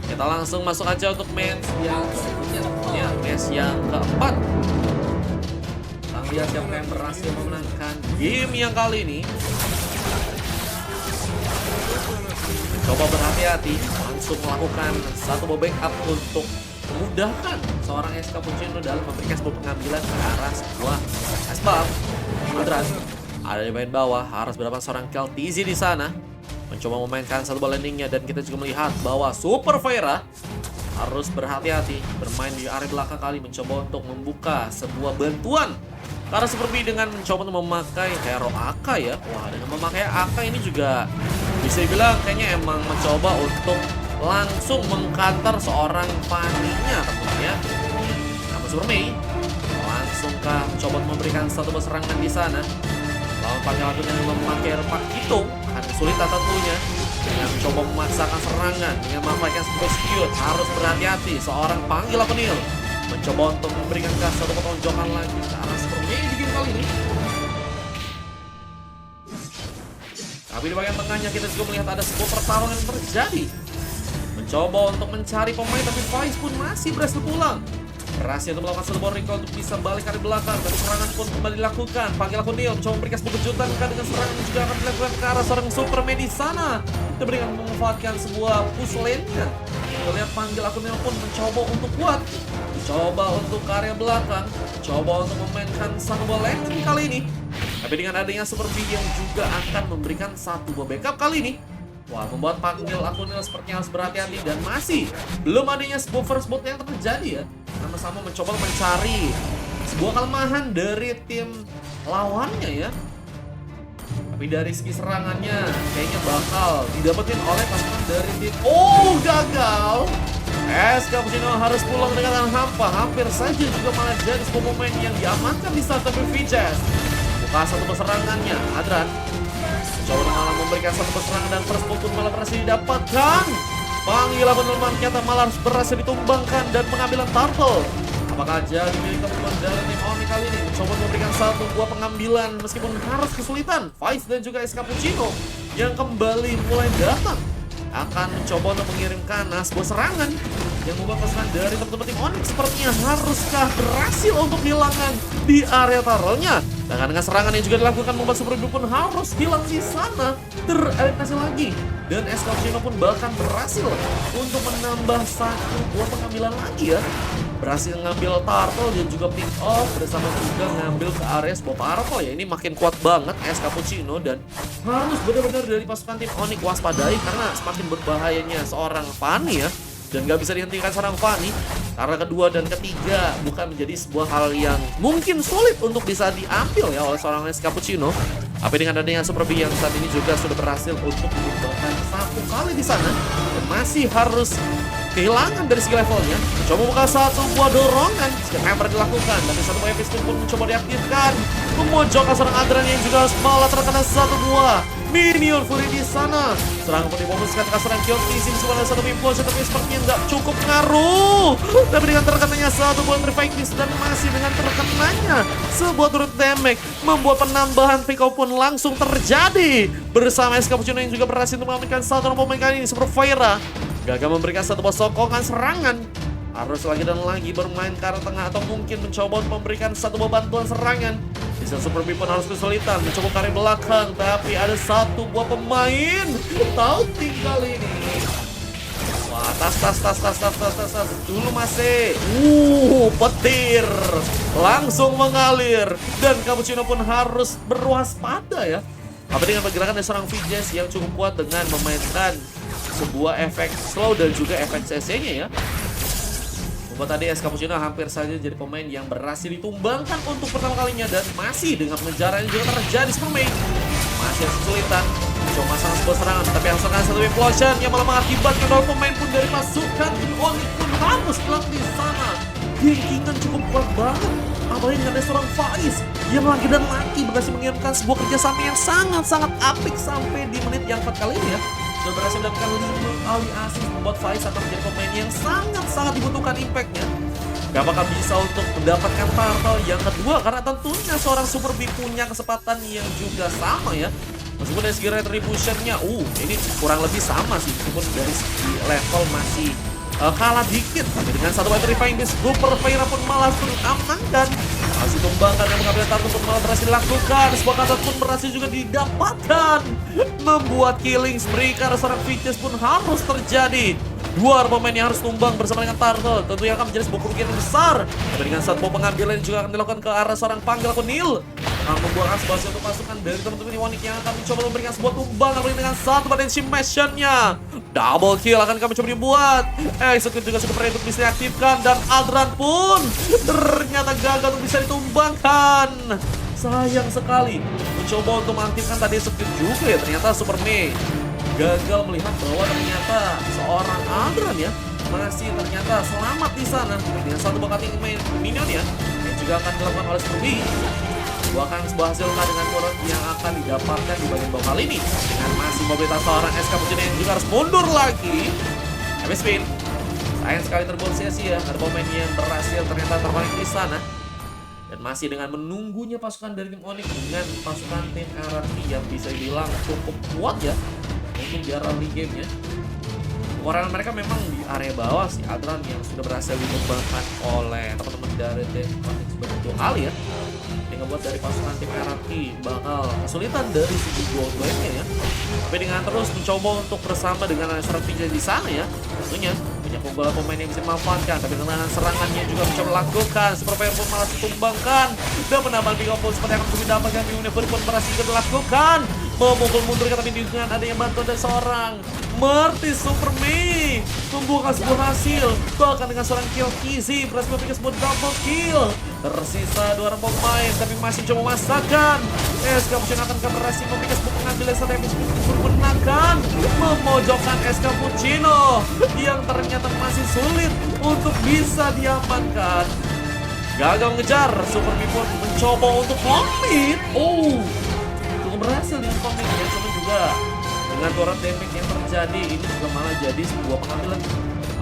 Kita langsung masuk aja untuk match yang selanjutnya. Tentunya match yang keempat. Kita lihat siapa yang berhasil memenangkan game yang kali ini. Coba berhati-hati, langsung melakukan satu backup untuk memudahkan seorang SK Puccino dalam memberikan sebuah pengambilan ke arah sebuah S-Bomb. Adran ada di bagian bawah, harus berdapat seorang Keltizi di sana. Mencoba memainkan satu ball landingnya, dan kita juga melihat bahwa Super Vera harus berhati-hati bermain di area belakang kali, mencoba untuk membuka sebuah bantuan. Karena seperti dengan mencoba untuk memakai hero Aka ya. Wah, dengan memakai Aka ini juga bisa dibilang kayaknya emang mencoba untuk langsung mengkanter seorang Fanny-nya tentunya. Namun Super Mei langsungkah mencoba memberikan satu serangan di sana. Lawan panggil yang memakai Repak Hitung akan kesulitan tentunya dengan mencoba memaksakan serangan dengan memanfaatkan sebuah skill. Harus berhati-hati seorang panggil Akunil mencoba untuk memberikan satu pertonjokan lagi ke arah Super Mei di game kali ini. Tapi di bagian tengahnya kita juga melihat ada sebuah pertarungan yang terjadi. Mencoba untuk mencari pemain, tapi Faiz pun masih berhasil pulang. Berhasil untuk melakukan satu ball recall untuk bisa balik ke belakang, tapi serangan pun kembali dilakukan. Panggil Akunil mencoba memberikan sebuah kejutan dengan serangan yang juga akan dilakukan ke arah seorang Super Mei di sana. Kita berikan memanfaatkan sebuah push lane-nya. Kita lihat Panggil Akunil pun mencoba untuk kuat. Coba untuk ke area belakang, coba untuk memainkan satu ball landing kali ini. Tapi dengan adanya Super B yang juga akan memberikan satu buah backup kali ini, wah, membuat Panggil Akunil sepertinya harus berhati-hati, dan masih belum adanya sebuah first blood yang terjadi ya. Sama-sama mencoba mencari sebuah kelemahan dari tim lawannya ya. Tapi dari segi serangannya kayaknya bakal didapetin oleh pasukan dari tim. Oh, gagal. SK Puccino harus pulang dengan hampa. Hampir saja juga malah jadi sebuah momen yang diamankan di saat tapi Vices buka satu serangannya. Adran coba malah memberikan satu serangan, dan first blood pun malah berhasil didapatkan. Panggilan peneluman ternyata malah berhasil ditumbangkan, dan pengambilan turtle apakah jadi milik teman dari tim Oni kali ini. Mencoba memberikan satu buah pengambilan meskipun harus kesulitan. Faiz dan juga SK Puccino yang kembali mulai datang akan mencoba untuk mengirimkan sebuah serangan yang membuat pesanan dari teman-teman tim Onyx sepertinya haruskah berhasil untuk dihilangkan di area turtle-nya. Dan dengan serangan yang juga dilakukan membuat Super B pun harus hilang di sana, tereliminasi lagi. Dan SK Puccino pun bahkan berhasil untuk menambah satu buah pengambilan lagi ya. Berhasil ngambil turtle dan juga pick off, bersama juga ngambil ke area sebuah purple ya. Ini makin kuat banget SK Puccino, dan harus benar-benar dari pasukan tim Onyx waspadai karena semakin berbahayanya seorang Fanny ya. Dan gak bisa dihentikan seorang Fanny karena kedua dan ketiga bukan menjadi sebuah hal yang mungkin sulit untuk bisa diambil ya oleh seorang SK Puccino. Tapi dengan adanya Super B yang saat ini juga sudah berhasil untuk menambahkan satu kali di sana, dan masih harus kehilangan dari segi levelnya. Coba buka satu buah dorongan, skill hammer dilakukan, tapi satu buah epic pun mencoba diaktifkan. Memojokkan seorang Adran yang juga malah terkena satu buah minion Fury di sana. Serangan pun difokuskan ke seorang Keltizi sebagai satu impulse, tapi sepertinya nggak cukup ngaruh. Tapi dengan terkenanya satu buah Trifakis, dan masih dengan terkenanya sebuah turret damage, membuat penambahan pick up pun langsung terjadi bersama SK Puccino yang juga berhasil mengamankan satu pemain kali ini. Super Fire gagal memberikan satu buah sokongan serangan. Harus lagi dan lagi bermain ke arah tengah, atau mungkin mencoba untuk memberikan satu buah bantuan serangan. Bisa Super B pun harus kesulitan mencoba ke area belakang, tapi ada satu buah pemain taunting kali ini. Wah, tas dulu masih. Petir langsung mengalir, dan Cappuccino pun harus berwaspada ya. Tapi dengan pergerakan dari seorang Vices yang cukup kuat dengan memainkan sebuah efek slow dan juga efek CC-nya ya, membuat tadi SK Puccino hampir saja jadi pemain yang berhasil ditumbangkan untuk pertama kalinya. Dan masih dengan pengejaran yang juga terjadi, Super Mei masih kesulitan mencoba masalah sebuah serangan, tapi hasilkan satu implosion yang malah mengakibatkan bahwa pemain pun dari pasukan tim Onyx pun harus pulang di sana. Gankingan cukup kuat banget, apalagi dengan ada seorang Faiz yang lagi dan lagi berhasil mengirimkan sebuah kerjasama yang sangat-sangat apik sampai di menit yang 4 kali ini ya. Sudah berhasil mendapatkan 5 kali assist, membuat Faiz akan menjadi pemain yang sangat-sangat dibutuhkan impact-nya. Gak bakal bisa untuk mendapatkan turtle yang kedua, karena tentunya seorang Super B punya kesempatan yang juga sama ya, Meskipun dari segi retribution-nya, ini kurang lebih sama sih. Meskipun dari segi level masih kalah dikit. Tapi dengan satu Electrifying Beast, Super Fire pun malah amankan. Masih tumbangkan dan mengambil target pun malah berhasil dilakukan. Sebuah kata pun berhasil juga didapatkan. Membuat killing spree karena seorang Vicious pun harus terjadi. Dua pemain yang harus tumbang bersama dengan Turtle tentunya akan menjadi sebuah kerugian yang besar. Tapi dengan satu pengambilan juga akan dilakukan ke arah seorang panggil akun Neil. Akan membuahkan sebuah untuk pasukan dari teman-teman Onyx yang akan mencoba memberikan sebuah tumbang apalagi dengan satu potensi mission-nya. Double kill akan kami coba dibuat. Execute juga sudah pernah untuk bisa diaktifkan. Dan Aldran pun ternyata gagal untuk bisa ditumbangkan. Sayang sekali. Mencoba untuk mengaktifkan tadi Execute juga ya. Ternyata Super Mei gagal melihat bahwa ternyata seorang Aldran ya masih ternyata selamat di sana dengan satu bakat minion ya yang juga akan dilakukan oleh Scooby. Buahkan sebuah hasil dengan turret yang akan didapatkan di bagian bawah kali ini dengan masih mobilitas seorang SK Pucino yang juga harus mundur lagi. Habis spin. Sayang sekali terbuang sia-sia. Ada pemain yang berhasil ternyata terbalik di sana. Dan masih dengan menunggunya pasukan dari tim Onyx dengan pasukan tim RRQ yang bisa dibilang cukup kuat ya untuk di early game-nya. Kekurangan mereka memang di area bawah sih. Aldran yang sudah berhasil dikembangkan oleh teman-teman dari tim Onyx sebanyak 2 kali ya. Yang ngebuat dari pasukan tim RRQ bakal kesulitan dari segi gold nya ya. Tapi dengan terus mencoba untuk bersama dengan seorang Vijay di sana ya. Tentunya punya keunggulan pemain yang bisa memanfaatkan. Tapi dengan serangannya juga mencoba lakukan. Super Fire pun malah ditumbangkan. Dan menambah Big Opal seperti yang akan didapatkan di Universe pun berhasil juga dilakukan. Memukul mundur tapi dengan adanya bantuan dari seorang Mertis Super Mei membuahkan sebuah hasil. Bahkan dengan seorang kill Kizzy berhasil memberikan sebuah double kill. Tersisa 2 orang pemain tapi masih coba masakan. SK Pucino akan berhasil memberikan sebuah pengambilan saat yang memenangkan memojokkan SK Pucino yang ternyata masih sulit untuk bisa diamankan. Gagal mengejar, Super Mei pun mencoba untuk komit. Berhasil dengan komit ya, cuma juga dengan turret damage yang terjadi ini juga malah jadi sebuah pengambilan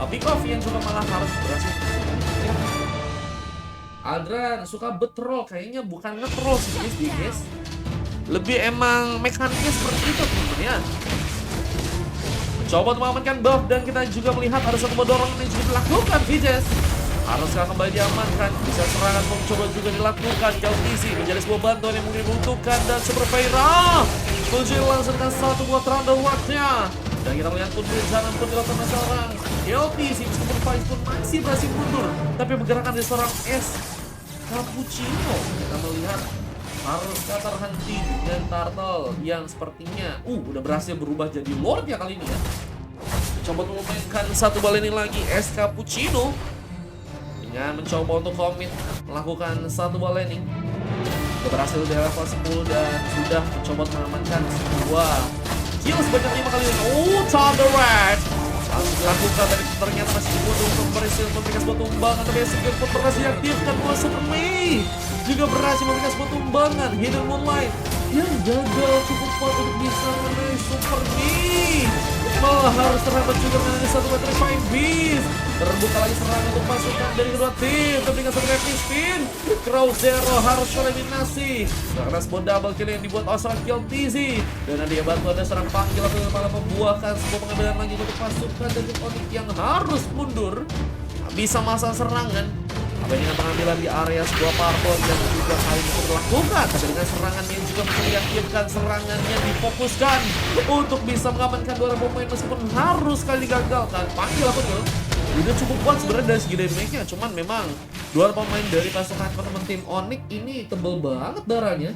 pick off yang juga malah harus berhasil. Aldran suka betrol, kayaknya bukan ngetrol sih guys. Lebih emang mekaniknya seperti itu teman-teman ya. Mencoba untuk mengamankan buff dan kita juga melihat ada satu dorongan yang juga dilakukan Vijes. Haruskah kembali diamankan? Bisa serangan mencoba juga dilakukan. Keltizi menjadi sebuah bantuan yang mungkin dibutuhkan. Dan Super Fire muncul langsung dengan satu buah Thunder Watch-nya. Dan kita melihat pun berencana pun dilakukan oleh seorang Keltizi. Meskipun Faiz pun masih berhasil mundur. Tapi pergerakan dari seorang SK Pucino kita melihat haruskah terhenti dengan Turtle yang sepertinya udah berhasil berubah jadi Lord ya kali ini ya. Coba memainkan satu bal ini lagi SK Pucino dengan mencoba untuk komit melakukan satu ball landing. Sudah berhasil di level 10 dan sudah mencoba mengamankan sebuah kill sebanyak 5 kali. Thunder Red langsung dilakukan tapi ternyata masih dibutuh untuk berhasil memberikan sebuah tumbangan. Tapi Execute pun berhasil diaktifkan oleh Super Mei. Juga berhasil memberikan sebuah tumbangan Hidden Moonlight yang gagal cukup kuat untuk bisa mengenai Super Mei. Malah harus terhambat juga dengan satu Electrifying Beast. Terbuka lagi serangan untuk pasukan dari kedua tim. Tapi dengan satu Rapid Spin, Crow Zero harus eliminasi karena sebuah double kill yang dibuat oleh seorang Keltizi. Dan ada yang bantuan dari seorang panggil atau malah membuahkan sebuah pengambilan lagi untuk pasukan dari Onyx yang harus mundur. Bisa masa serangan. Apa dengan pengambilan di area sebuah parpol yang juga kali ini dilakukan. Tapi dengan serangannya juga bisa diaktifkan, serangannya difokuskan untuk bisa mengamankan 2 pemain meskipun harus kali digagalkan. Panggil apa tuh? Udah cukup kuat sebenarnya dari segi damage-nya, cuman memang 2 pemain dari pasukan teman tim Onyx ini tebel banget darahnya.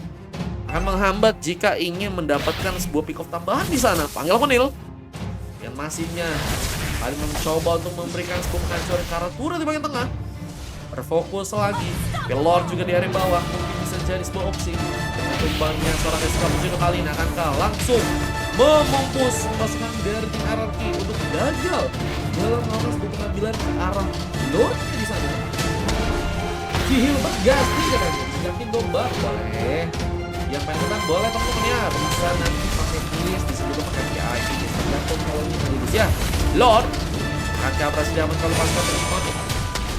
Akan menghambat jika ingin mendapatkan sebuah pick off tambahan di sana. Panggil Konil yang masihnya kali mencoba untuk memberikan sebuah penghancuran Karatura di bagian tengah. Berfokus lagi, Lord juga di area bawah mungkin bisa jadi sebuah opsi. Dengan tumbangnya seorang SK Pucino kali ini akankah langsung memupus pasukan dari tim RRQ untuk gagal dalam melakukan sebuah pengambilan ke arah Lordnya di sana. Cihil bergas nih katanya, yakin domba boleh. Yang pengen menang boleh teman-teman ya, bisa nanti pakai tulis, bisa juga pakai VIP, tergantung kalau ini ya. Lord, akankah berhasil diaman kalau pasukan tersebut?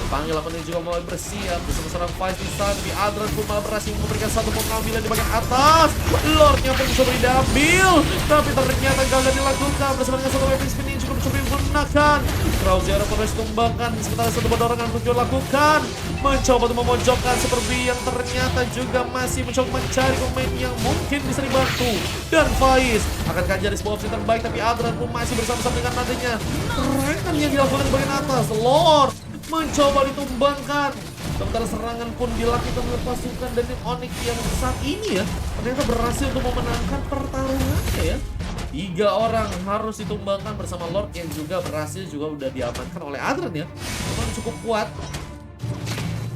Dipanggil akunnya juga mulai bersiap bersama seorang Vice di sana. Di Adran pun malah berhasil memberikan satu pengambilan di bagian atas. Lordnya pun coba diambil, tapi ternyata gagal dilakukan bersama dengan satu weapon spin yang cukup menggunakan. Crowzero pun harus tumbangkan, sementara satu dorongan pun lakukan. Mencoba untuk memojokkan Super B yang ternyata juga masih mencoba mencari pemain yang mungkin bisa dibantu. Dan Faiz akankah jadi sebuah opsi terbaik, tapi Adran pun masih bersama-sama dengan nantinya. Keren yang dilakukan di bagian atas. Lord mencoba ditumbangkan, sementara serangan pun dilakukan oleh pasukan dari Onyx yang saat ini ya ternyata berhasil untuk memenangkan pertarungannya ya. 3 orang harus ditumbangkan bersama Lord yang juga berhasil juga udah diamankan oleh Adran ya. Memang cukup kuat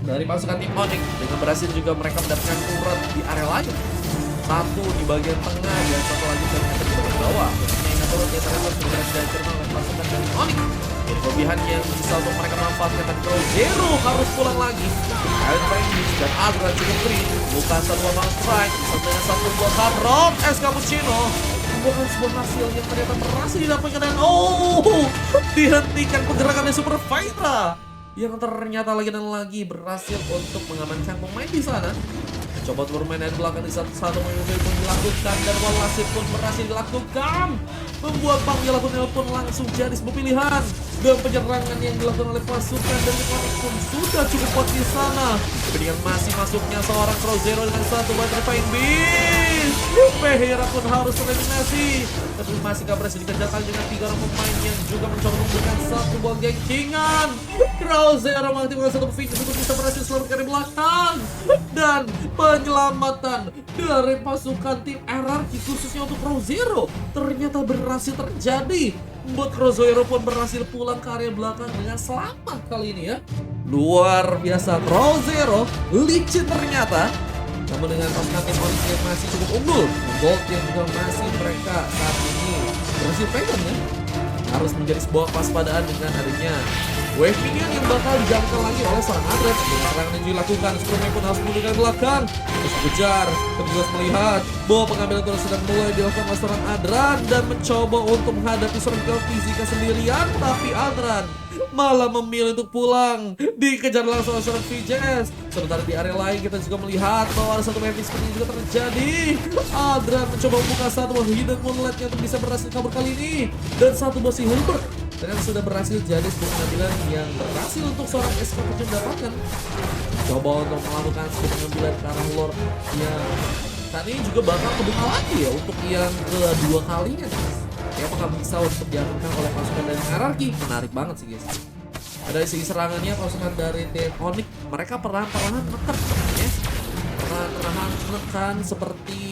dari pasukan tim Onyx dengan berhasil juga mereka mendapatkan turret di area lain. Satu di bagian tengah dan satu lagi ternyata di bagian bawah. Ini turret yang ternyata sudah dihancurkan oleh pasukan dari Onyx. Jadi kelebihannya yang bisa untuk mereka manfaatkan, dan Crowzero harus pulang lagi. Kalian Frenzy dan Adran cukup free. Bukan satu bang strike bersama dengan satu buah Rod S Cappuccino. Bukan sebuah hasil yang ternyata berhasil didapatkan, dan dihentikan pergerakannya Super Phaedra yang ternyata lagi dan lagi berhasil untuk mengamankan pemain di sana. Coba bermain dari belakang di satu-satu mobil pun dilakukan, dan walhasil pun berhasil dilakukan, membuat panggil akunnya pun langsung jadi sebuah pilihan. Dan penyerangan yang dilakukan oleh pasukan dari Onyx pun sudah cukup kuat di sana. Tapi dengan masih masuknya seorang Crowzero dengan satu buah Fine Beast, Pehira pun harus tereliminasi. Tapi masih gak berhasil dikejarkan dengan 3 orang pemain yang juga mencoba memberikan satu buah gengkingan. Crowzero mengaktifkan satu finish untuk bisa berhasil selamatkan dari belakang. Dan penyelamatan dari pasukan tim RRQ khususnya untuk Crowzero ternyata berhasil terjadi. Membuat Crowzero pun berhasil pulang ke area belakang dengan selamat kali ini ya. Luar biasa Crowzero, licin ternyata. Namun dengan pasukan tim Onyx yang masih cukup unggul, Gold yang juga masih mereka saat ini berhasil pegang ya. Harus menjadi sebuah kewaspadaan dengan adanya wave minion yang bakal dijangkau lagi oleh seorang Adran. Dengan serangan yang dilakukan, Superman pun harus mundur dari belakang. Terus kejar, terus melihat bahwa pengambilan turret sedang mulai dilakukan oleh seorang Adran dan mencoba untuk menghadapi seorang Fisika sendirian. Tapi Adran malah memilih untuk pulang, dikejar langsung oleh seorang VJS. Sementara di area lain kita juga melihat bahwa ada satu wave seperti ini juga terjadi. Adran mencoba membuka satu hidden moonlightnya untuk bisa berhasil kabur kali ini, dan satu buah si Hilbert dan sudah berhasil jadi sebuah pengambilan yang berhasil untuk seorang SK mendapatkan. Coba untuk melakukan sebuah pengambilan ke arah Lord yang saat ini juga bakal kebuka lagi ya untuk yang kedua kalinya guys. Ya apakah bisa untuk diamankan oleh pasukan dari RRQ? Menarik banget sih guys. Dari segi serangannya pasukan dari tim Onyx mereka perlahan-lahan menekan ya. Perlahan-lahan menekan seperti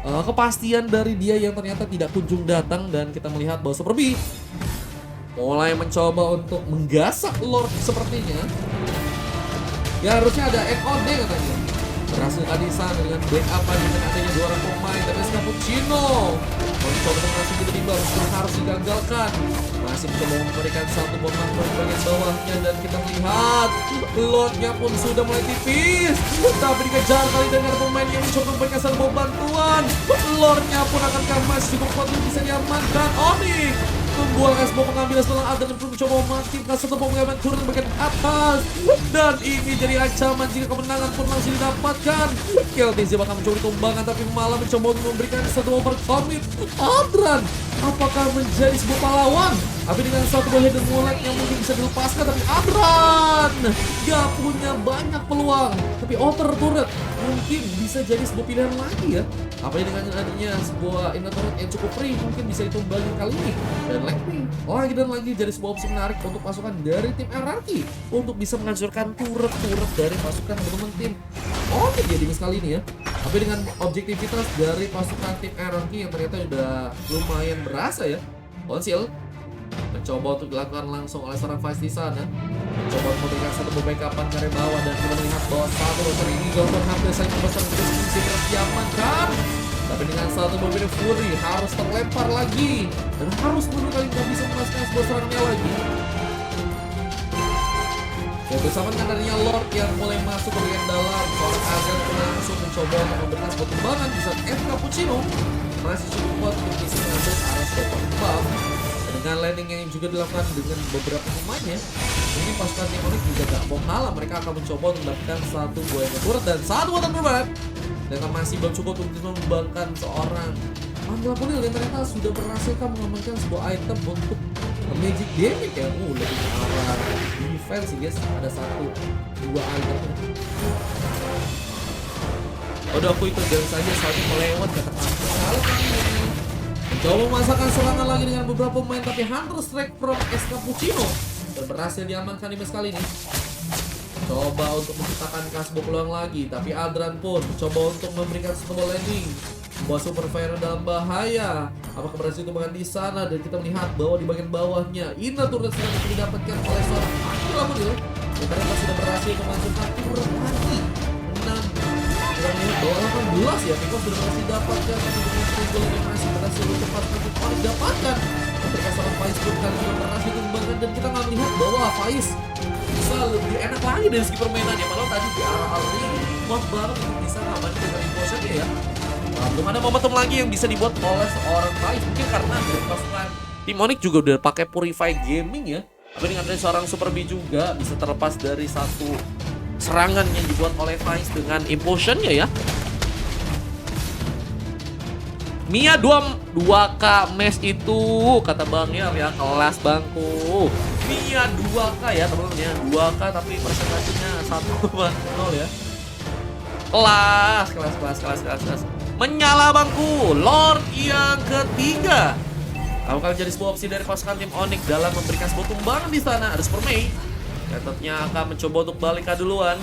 kepastian dari dia yang ternyata tidak kunjung datang, dan kita melihat bahwa Super B mulai mencoba untuk menggasak Lord sepertinya. Ya harusnya ada NOD katanya. Berhasil tadi sana dengan backup dengan adanya 2 orang pemain, tapi Cappuccino mencoba untuk langsung tiba-tiba harus digagalkan. Masih mencoba memberikan satu bom makro di bagian bawahnya, dan kita melihat Lordnya pun sudah mulai tipis. Tapi dikejar kali dengan pemain yang mencoba memberikan satu bom bantuan. Lordnya pun akankah masih cukup kuat untuk bisa diamankan. Onyx membuang es bom pengambilan setelah Adran pun mencoba mengaktifkan satu bom pengambilan turun bagian atas, dan ini jadi ancaman jika kemenangan pun langsung didapatkan. KLTZ bakal mencoba ditumbangkan, tapi malah mencoba untuk memberikan satu overcommit. Adran apakah menjadi sebuah pahlawan? Tapi dengan satu buah hidden moonlight yang mungkin bisa dilepaskan, tapi Adran gak punya banyak peluang. Tapi outer turret mungkin bisa jadi sebuah pilihan lagi ya. Apalagi dengan adanya sebuah inner turret yang cukup free, mungkin bisa ditumbangin kali ini. Dan lagi dan lagi jadi sebuah opsi menarik untuk pasukan dari tim RRQ untuk bisa menghancurkan turret-turret dari pasukan teman-teman tim Onyx ya di kali ini ya. Tapi dengan objektivitas dari pasukan tim RRQ yang ternyata udah lumayan berasa ya. Konsil mencoba untuk dilakukan langsung oleh seorang Vice di sana. Mencoba untuk memberikan satu backupan ke area bawah, dan kita melihat bahwa satu motor ini Golden hampir saja membesar posisi terus diamankan. Tapi dengan satu mobil Fury harus terlempar lagi, dan harus mundur kali nggak bisa memasukkan sebuah serangannya lagi. Ya bersama dengan adanya Lord yang mulai masuk ke bagian dalam, seorang Adran pun langsung mencoba untuk memberikan sebuah tembakan di saat F Cappuccino masih cukup kuat untuk bisa mengambil arah sebuah buff. Dengan landing yang juga dilakukan dengan beberapa pemainnya, Ini pasukan tim Onyx juga gak mau kalah. Mereka akan mencoba untuk mendapatkan satu buah yang berkurang dan satu buatan berbarat. Dan masih belum cukup untuk bisa mengembangkan seorang Manggala Punil yang ternyata sudah berhasil mengamankan sebuah item untuk magic damage ya. Lebih ke arah defense sih guys. Ada dua item. Udah aku ikut dan saja satu melewat kata mencoba memasakkan serangan lagi dengan beberapa pemain, tapi Hunter Strike from S Cappuccino dan berhasil diamankan di match kali ini. Coba untuk menciptakan kasbo peluang lagi, tapi Adran pun mencoba untuk memberikan sebuah landing. Sebuah Super Fire dalam bahaya. Apakah berhasil ditemukan di sana? Dan kita melihat bahwa di bagian bawahnya Ina turret sedang didapatkan oleh seorang Manggala Punil yang ternyata sudah berhasil memasukkan turret lagi. 6. Kita melihat bahwa 18 ya, Piko sudah berhasil didapatkan, tapi dengan trigger yang masih berhasil cepat untuk Onyx dapatkan. Ketika seorang Faiz pun kali juga berhasil dikembangkan, dan kita nggak melihat bahwa Faiz bisa lebih enak lagi dari segi permainannya. Malah tadi di arah ini kuat banget untuk bisa ngabarin dengan impulsionnya ya. Belum ada momentum lagi yang bisa dibuat oleh seorang Faiz, mungkin karena dari pasukan tim Onyx juga udah pakai Purify Gaming ya. Tapi dengan dari seorang Super B juga bisa terlepas dari satu serangan yang dibuat oleh Faiz dengan impulsionnya ya. Mia 2K mes itu kata Bang ya kelas bangku. Mia 2K ya teman-teman ya, 2K tapi persentasenya 1,0 ya. Kelas. Menyala bangku, Lord yang ketiga. Apakah jadi sebuah opsi dari pasukan tim Onyx dalam memberikan sebuah tumbangan di sana? Ada Super Mei. Gatot-nya akan mencoba untuk balik duluan.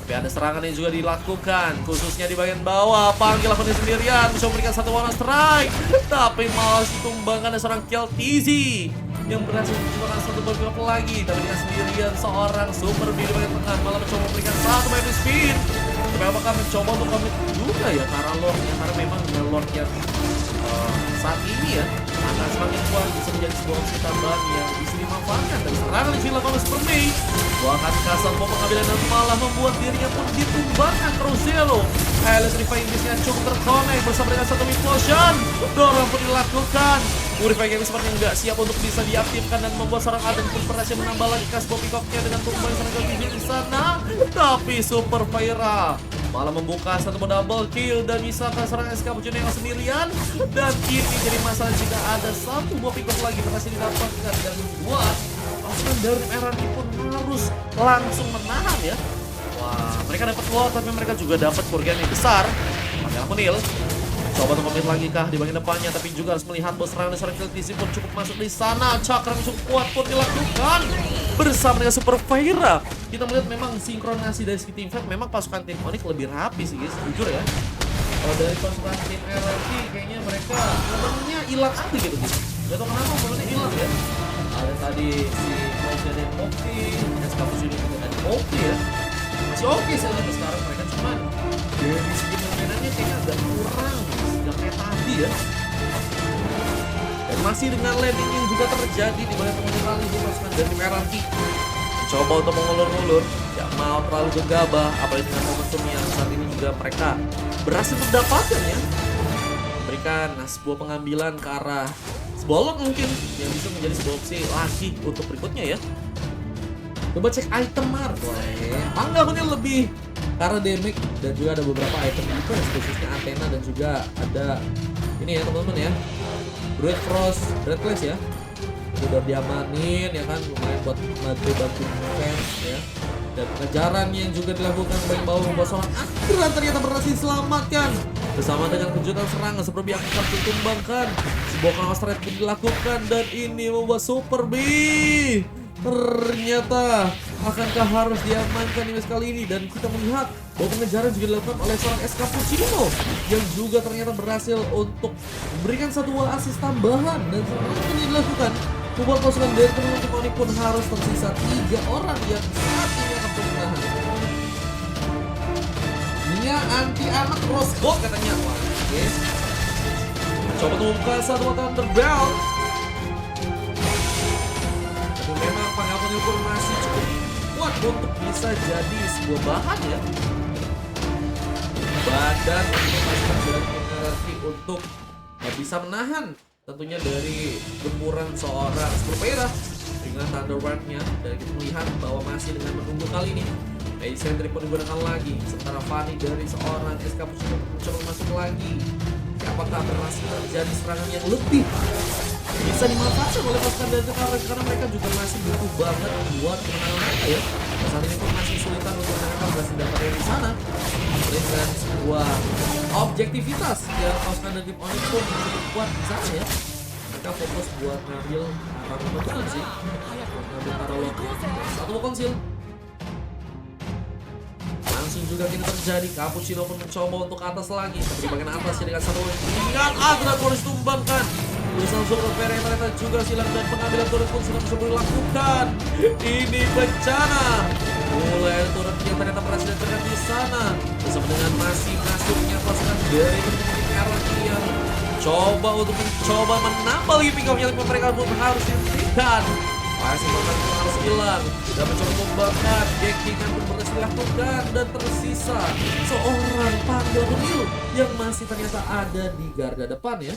Tapi ada serangan yang juga dilakukan, khususnya di bagian bawah. Panggil lakukan sendirian, mencoba memberikan satu warna strike. Tapi malah ditumbangkan ada seorang KLTZ yang berhasil menciptakan satu bergerak lagi. Tapi dengan sendirian seorang Super B di bagian tengah malah mencoba memberikan satu magic speed. Tapi apakah mencoba untuk komit juga ya karena Lordnya, karena memang dengan Lord yang saat ini ya akan semakin kuat, bisa menjadi sebuah opsi tambahan yang bisa dimanfaatkan dari serangan yang dilakukan oleh Super Mei. Bahkan kasar mau pengambilan dan malah membuat dirinya pun ditumbangkan terus Zelo. Alice Reviving Beast-nya cukup terkonek bersama dengan satu implosion. Dorong pun dilakukan. Purify Gaming sepertinya nggak siap untuk bisa diaktifkan dan membuat seorang Adran pun berhasil menambah lagi kasbo Peacock-nya dengan tumbang serangan di sana. Tapi Super Fire malah membuka satu double kill dan misalkan seorang SK Cappuccino yang sendirian. Dan ini jadi masalah jika ada satu buah Peacock lagi berhasil didapatkan dan membuat pasukan dari RRQ pun harus langsung menahan ya. Wah, mereka dapat wall tapi mereka juga dapat kerugian yang besar. Manggala Punil coba untuk komit lagi kah di bagian depannya, tapi juga harus melihat bahwa serangan seorang KLTZ pun cukup masuk di sana. Cakra yang cukup kuat pun dilakukan bersama dengan Super Fire. Kita melihat memang sinkronasi dari segi team fight memang pasukan tim Onyx lebih rapi sih guys, jujur ya. Kalau dari pasukan tim RRQ kayaknya mereka momennya hilang aja gitu guys. Gak tau kenapa momennya hilang ya. Ada tadi si Moja dan Oki, SK Cappuccino juga tadi Oki ya. Masih oke sih sampai sekarang mereka, cuman dari segi permainannya kayaknya agak kurang sejak kayak tadi ya. Dan masih dengan landing yang juga terjadi di bagian tengah kali di pasukan dari RRQ. Mencoba untuk mengulur-ulur, gak mau terlalu gegabah, apalagi dengan momentum yang saat ini juga mereka berhasil mendapatkan ya. Memberikan sebuah pengambilan ke arah sebuah lot mungkin yang bisa menjadi sebuah opsi lagi untuk berikutnya ya. Coba cek item market. Manggala Punil lebih karena damage dan juga ada beberapa item defense khususnya antena dan juga ada ini ya teman-teman ya, Great Frost, Breathless ya. Itu udah diamanin ya kan, lumayan buat bantu defense ya. Dan pengejaran yang juga dilakukan baik bawah membuat seorang Adran ternyata berhasil diselamatkan bersama dengan kejutan serangan seperti yang akan ditumbangkan. Sebuah counter strike pun dilakukan dan ini membuat Super B ternyata akankah harus diamankan di match kali ini. Dan kita melihat bahwa pengejaran juga dilakukan oleh seorang SK Cappuccino yang juga ternyata berhasil untuk memberikan satu buah assist tambahan. Dan serangan ini dilakukan membuat pasukan dari tim Onyx pun harus tersisa 3 orang yang saat ini akan bertahan. Nia anti anak crossbow katanya. Wah, guys. Coba membuka satu Thunderbelt. Tapi memang Manggala Punil pun masih cukup kuat untuk bisa jadi sebuah bahan ya. Badan untuk pasukan dari RRQ untuk bisa menahan tentunya dari gempuran seorang Super Fire. dengan Thunderward-nya. Dan kita melihat bahwa masih dengan menunggu kali ini Mage Sentry pun digunakan lagi. Sementara Fanny dari seorang SK Puccino mencoba masuk lagi. Apakah berhasil terjadi serangan yang lebih bisa dimanfaatkan oleh pasukan dari karena mereka juga masih butuh banget buat kemenangan mereka ya. Saat ini pun masih sulitan untuk menangkap berhasil dapatnya di sana. Dengan sebuah objektivitas ya, pasukan dari tim Onyx pun cukup kuat di sana ya. Mereka fokus buat ngambil arah kebetulan sih, ngambil Karoloknya. Satu konsil. Langsung juga kita terjadi, Cappuccino pun mencoba untuk atas lagi. Tapi di bagian atas dengan satu ingat Dragon Force tumbangkan. Berusaha untuk Ferry ternyata juga silang dan pengambilan turret pun sudah bisa dilakukan. Ini bencana. Mulai turret yang ternyata berhasil terlihat di sana. Bersama dengan masih masuknya pasukan dari tim yang coba untuk mencoba menambah lagi pick up-nya, mereka pun harus dihentikan. Masih harus hilang dan mencoba membakar. Jackingan pun berhasil dilakukan dan tersisa seorang panggil pemil yang masih ternyata ada di garda depan ya.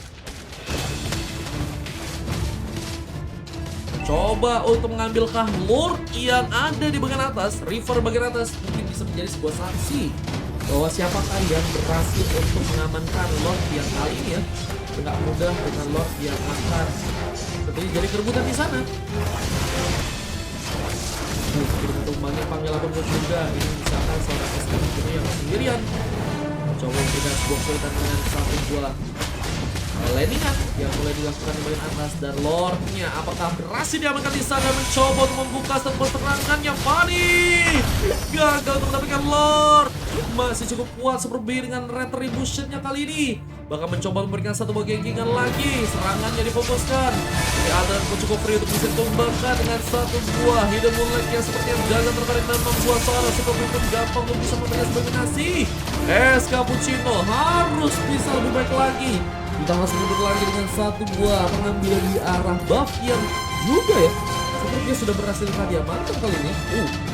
Coba untuk mengambilkah Lord yang ada di bagian atas, River bagian atas, mungkin bisa menjadi sebuah saksi bahwa siapakah yang berhasil untuk mengamankan Lord yang kali ini ya. Tidak mudah dengan Lord yang akan tentunya jadi kerebutan di sana. Untuk banyak panggilan pun juga ini misalkan seorang SK yang sendirian mencoba memberikan sebuah kesulitan dengan satu buah landingan yang mulai dilakukan di bagian atas. Dan Lordnya apakah berhasil diamankan di sana, mencoba untuk membuka stempel serangannya. Fanny gagal untuk mendapatkan Lord. Masih cukup kuat seperti dengan retributionnya kali ini. Bahkan mencoba memberikan satu buah genggingan lagi. Serangannya difokuskan. Ini Adran pun cukup free untuk bisa ditumbangkan dengan satu buah hidden moonlight yang seperti yang gagal tertarik dan membuat seorang seperti pun gampang untuk bisa memberikan sebagai nasi. SK Puccino harus bisa lebih baik lagi. Kita harus mundur lagi dengan satu buah pengambilan di arah buff yang juga ya sepertinya sudah berhasil diamankan kali ini.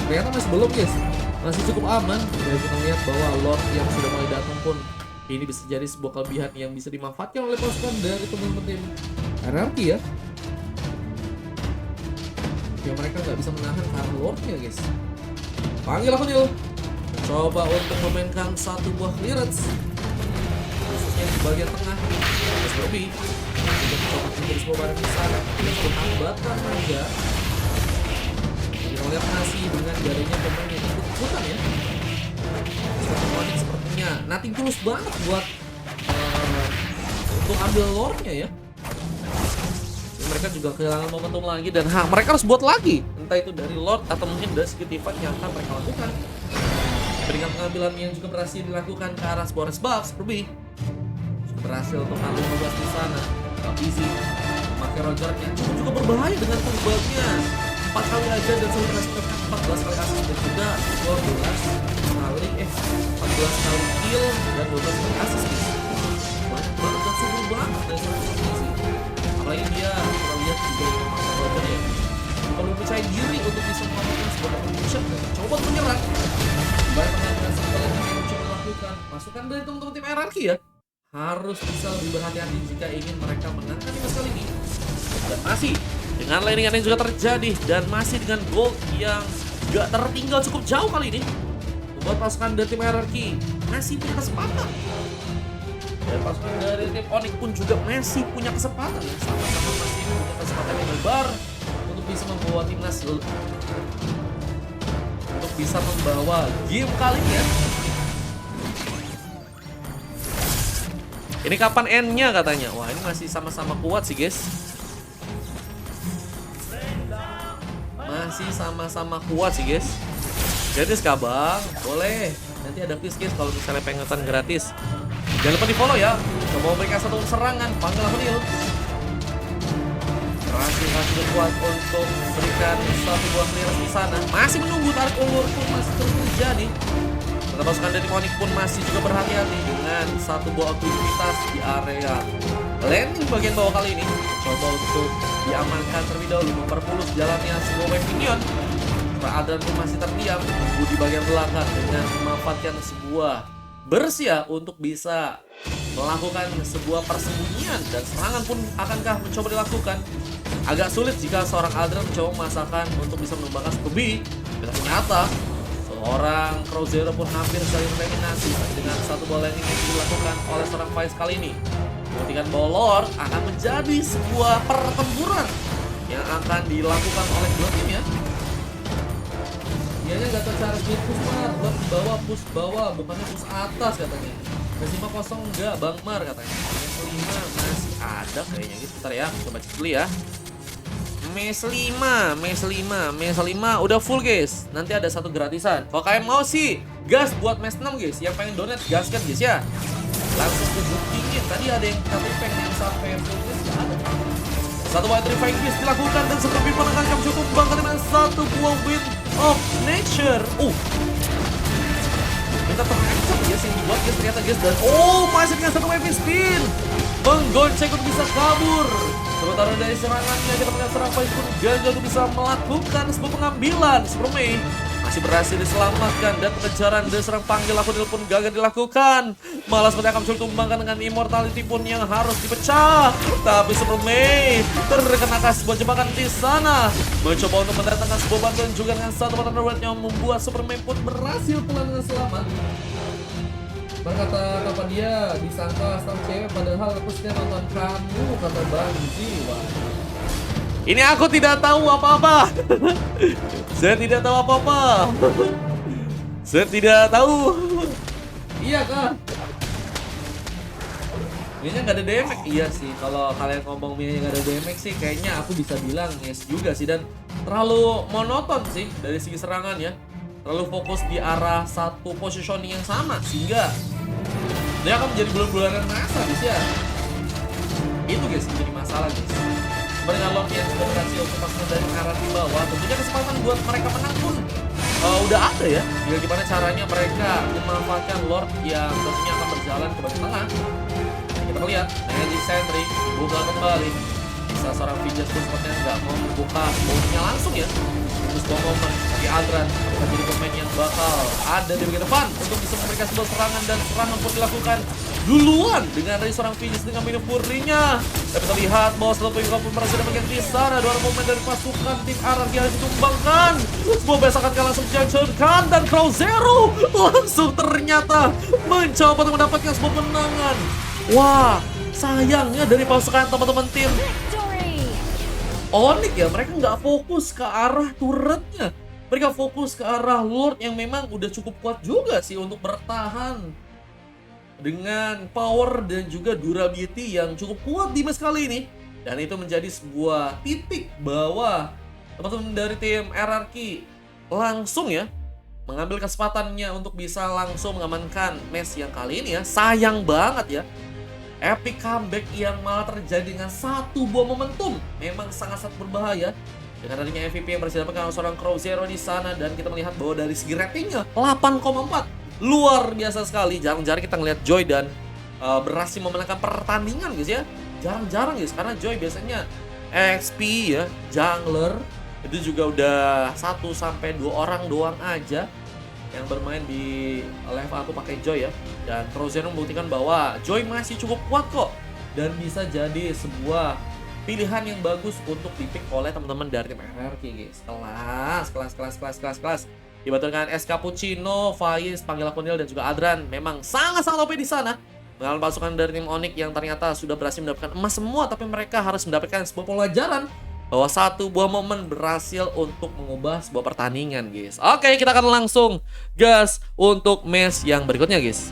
Ternyata masih belum guys, masih cukup aman. Dan kita lihat bahwa Lord yang sudah mulai datang pun ini bisa jadi sebuah kelebihan yang bisa dimanfaatkan oleh pasukan dari teman-teman tim RRQ ya. Ya mereka nggak bisa menahan karena Lordnya guys. Panggil aku Nil. Coba untuk memainkan satu buah clearance khususnya di bagian tengah. Terus lebih untuk mencoba menjadi sebuah barang di sana. Untuk hambatan aja. Kita lihat masih dengan jarinya pemain yang ikut-ikutan ya. Sepertinya nothing tulus banget buat untuk ambil Lordnya ya. Mereka juga kehilangan momentum lagi dan mereka harus buat lagi, entah itu dari Lord atau mungkin dari skill event yang akan mereka lakukan. Dengan pengambilan yang juga berhasil dilakukan ke arah sebuah buff lebih berhasil untuk ambil 15 di sana. Gak easy pakai Roger yang cukup berbahaya dengan tumbangnya 4 kali aja dan selalu berhasil 14 kali asis dan juga 14 kali kill dan 12 kali asis. Banyak banget dan subur banget dari seorang sih. Apalagi dia kita lihat juga memakai Roger ya perlu percaya diri untuk bisa melakukan sebuah contribution dan coba menyerang. Banyak pengambilan sampel yang mencoba melakukan pasukan dari teman-teman tim RRQ ya harus bisa lebih berhati-hati jika ingin mereka menangkan di kali ini. Dan masih dengan landingan yang juga terjadi dan masih dengan gold yang gak tertinggal cukup jauh kali ini membuat pasukan dari tim RRQ masih punya kesempatan. Dan pasukan dari tim Onyx pun juga masih punya kesempatan ya, sama-sama masih punya kesempatan yang lebar untuk bisa membawa timnas untuk bisa membawa game kali ini ya. Ini kapan end-nya katanya? Wah ini masih sama-sama kuat sih guys. Masih sama-sama kuat sih guys. Gratis kah bang? Boleh. Nanti ada quiz guys kalau misalnya pengetan gratis. Jangan lupa di follow ya. Coba memberikan satu serangan. Panggil aku Nil. Masih kuat untuk memberikan satu buah clearance di sana. Masih menunggu tarik ulur pun masih terus terjadi. Tetap pasukan dari Onyx pun masih juga berhati-hati dengan satu buah aktivitas di area landing bagian bawah kali ini. Coba untuk diamankan terlebih dahulu, memperpulus jalannya sebuah wave minion. Adran pun masih terdiam menunggu di bagian belakang dengan memanfaatkan sebuah bersia untuk bisa melakukan sebuah persembunyian dan serangan pun akankah mencoba dilakukan. Agak sulit jika seorang Adran mencoba memasakkan untuk bisa menumbangkan Super B. Dan ternyata seorang Crow Zero pun hampir saling tereliminasi dengan satu bola yang ingin dilakukan oleh seorang Faiz kali ini. Membuktikan bahwa Lord akan menjadi sebuah pertempuran yang akan dilakukan oleh dua tim ya. Dianya nggak tahu cara split push Mar, buat push bawah, bukannya push atas katanya. Mes 5-0 enggak Bang Mar katanya. Mes 5 masih ada kayaknya gitu. Bentar ya, coba cek dulu ya. Mes 5 udah full guys. Nanti ada satu gratisan. Kalau kalian mau sih gas buat mes 6 guys. Yang pengen donate gas kan guys ya. Langsung ke booking. Tadi ada yang katanya pengen sampai full guys, nggak ada. Satu white reviving quiz dilakukan dan seperti menangkan cukup bangga dengan satu buah win of nature. Kita terancam ya sih buat guys ternyata guys, dan masih dengan satu wave spin menggonceng untuk bisa kabur. Sementara dari serangannya kita melihat serang Faiz pun gagal untuk bisa melakukan sebuah pengambilan. Supermay masih berhasil diselamatkan dan pengejaran dari serang panggil Lakunil pun gagal dilakukan. Malah seperti akan mencoba tumbangkan dengan immortality pun yang harus dipecah. Tapi Supermay terkena sebuah jebakan di sana, mencoba untuk mendatangkan sebuah bantuan juga dengan satu button reward yang membuat Supermay pun berhasil pulang dengan selamat. Berkata dia disangka staff cewek, padahal aku setiap nonton kamu, kata Bang Jiwa. Ini aku tidak tahu apa-apa. Saya tidak tahu apa-apa. Saya tidak tahu. Iya kan? Kayaknya nggak ada damage. Iya sih, kalau kalian ngomong Mia nggak ada damage sih, kayaknya aku bisa bilang yes juga sih. Dan terlalu monoton sih dari segi serangan ya. Terlalu fokus di arah satu positioning yang sama, sehingga dia akan menjadi bulan-bulanan masa guys ya. Itu guys, menjadi masalah guys. Dengan Lord yang sudah berhasil untuk pasang dari arah di bawah, tentunya kesempatan buat mereka menang pun udah ada ya. Tinggal gimana caranya mereka memanfaatkan Lord yang tentunya akan berjalan ke bagian tengah. Kita melihat Magic Sentry dibuka kembali. Bisa seorang Vijas pun sepertinya nggak mau membuka bomnya langsung ya. Terus sebuah momen bagi Adran akan jadi pemain yang bakal ada di bagian depan untuk bisa memberikan sebuah serangan, dan serangan pun dilakukan duluan dengan dari seorang Vijas dengan minum purinya. Tapi kita lihat bahwa setelah Puyuh pun berhasil dapatkan di sana. Dua momen dari pasukan tim Araki harus ditumbangkan. Sebuah besakan langsung dihancurkan, dan Crow Zero langsung ternyata mencoba untuk mendapatkan sebuah kemenangan. Wah, sayangnya dari pasukan teman-teman tim Onyx ya, mereka nggak fokus ke arah turretnya. Mereka fokus ke arah Lord yang memang udah cukup kuat juga sih untuk bertahan dengan power dan juga durability yang cukup kuat di match kali ini. Dan itu menjadi sebuah titik bahwa teman-teman dari tim RRQ langsung ya mengambil kesempatannya untuk bisa langsung mengamankan match yang kali ini ya. Sayang banget ya, epic comeback yang malah terjadi dengan satu buah momentum memang sangat-sangat berbahaya. Dengan adanya MVP yang berhasil dapatkan seorang Crow Zero di sana, dan kita melihat bahwa dari segi ratingnya 8,4 luar biasa sekali. Jarang-jarang kita ngelihat Joy dan berhasil memenangkan pertandingan guys ya. Jarang-jarang guys, karena Joy biasanya XP ya, jungler itu juga udah 1-2 orang doang aja yang bermain di level 1 pakai Joy ya. Dan Crow Zero membuktikan bahwa Joy masih cukup kuat kok, dan bisa jadi sebuah pilihan yang bagus untuk dipick oleh teman-teman dari tim RRQ guys. Kelas. Dibantu dengan S Cappuccino, Faiz, Panggil Lakunil, dan juga Adran. Memang sangat-sangat OP di sana. Dengan pasukan dari tim Onyx yang ternyata sudah berhasil mendapatkan emas semua, tapi mereka harus mendapatkan sebuah pelajaran bahwa satu buah momen berhasil untuk mengubah sebuah pertandingan guys. Oke, kita akan langsung gas untuk match yang berikutnya guys.